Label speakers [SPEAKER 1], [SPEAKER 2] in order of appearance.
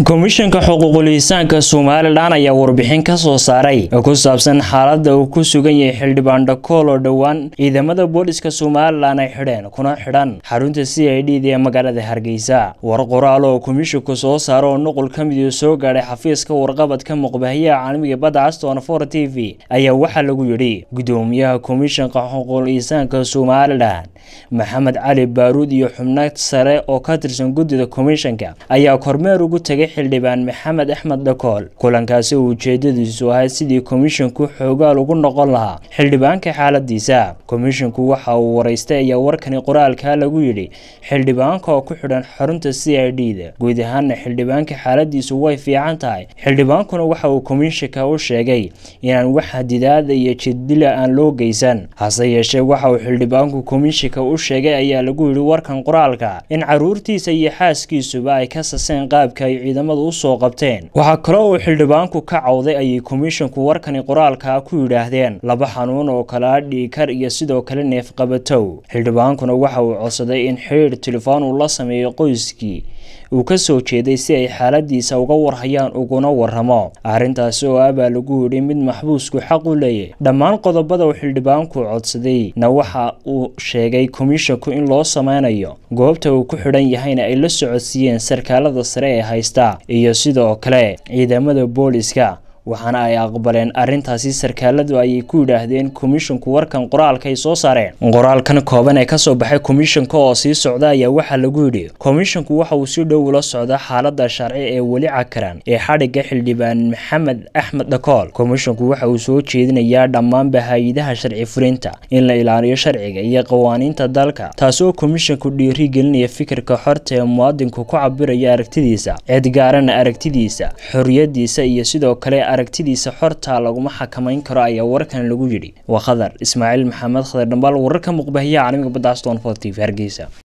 [SPEAKER 1] Komishanka Xuquuqul Insaanka Somaliland ayaa warbixin ka soo saaray ku saabsan xaaladda uu ku sugan yahay xildhibaan Dhakool oo dhawaan ciidamada booliska Somaliland ay xidheen kuna xidhan xarunta CID ee magaalada Hargeysa. War qoraal oo komishanku soo saaray oo nuqul ka mid ah soo gaaray xafiiska warqabadka muqbaahiyaha caalamiga badda Aston 4 TV ayaa waxa lagu yiri gudoomiyaha Komishanka Xuquuqul Insaanka Somaliland Maxamed Cali Baaruud iyo xubno sare oo ka tirsan gudida komishanka ayaa kormeer ugu tagay xildhibaan Maxamed Axmed Dhakool. Kulankaasi uu ujeedadiisu ahaa sidii komishanku xoogaal ugu noqon lahaa xildhibaanka xaaladiisa. Komishanku waxa uu wareystay ayaa warkani qoraalka lagu yiri xildhibaanka oo ku xidhan xarunta CID guud ahaan xildhibaanka xaaladiisu way fiican tahay. Xildhibaankuna waxa uu komishanka u sheegay inaan wax hadidaad iyo jidila aan loo geysan. Hase yeeshee waxa uu xildhibaanku komishanka u sheegay ayaa lagu yiri warkan qoraalka in caruurtiisa iyo xaaskiisuba ay ka saseen qaabka ay ciidamadu u soo qabteen. Waxa kale oo xildhibaanku ka cawday ay komishanku warkani qoraalka ku yiraahdeen laba xanuun oo kala dhiikar iyo sidoo kale neef qabatow. Xildhibaankuna waxa uu codsaday in xiriir telefoon uu la sameeyo qoyskii uu ka soo jeeday si ay xaaladiisa uga warhayaan uguna warramo. Arrintaas oo aaba lagu yiri mid maxbuusku xaq u leeyahay. Dhammaan qodobada uu xildhibaanku codsaday na waxa uu sheegay komishanku in loo sameynayo goobta uu ku xidhan yahayna ay la socodsiiyeen sarkaalada sare ee haysta iyo sidoo kale ciidamada booliska. waxaana ay aqbaleen arrintaasi sarkaaladu ay ku yiraahdeen komishanku warkan qoraalka ay soo saareen. Qoraalkan kooban ee ka soo baxay komishanka oo sii socda ayaa waxa lagu yiri komishanku waxa uu si dhow ula socdaa xaaladda sharci ee wali cakaran ee xadhiga xildhibaan Maxamed Axmed Dhakool. Komishanku waxa uu soo jeedinayaa dhammaan hay'adaha sharci fulinta in la ilaaliyo sharciga iyo qawaaniinta dalka, taasoo komishanku dhiirigelinaya fikirka xorta ee muwaadinku ku cabiraya aragtidiisa, eedgaaran aragtidiisa, xorriyadiisa iyo sidoo kale aragtidiisa xorta laguma xakameyn karo ayaa warkan lagu yiri. Waa Khadar Ismaaciil Maxamed Khadar Dhambaal wararka muqbaahiyaha caalamiga badda Aston 4 TV Hargeysa.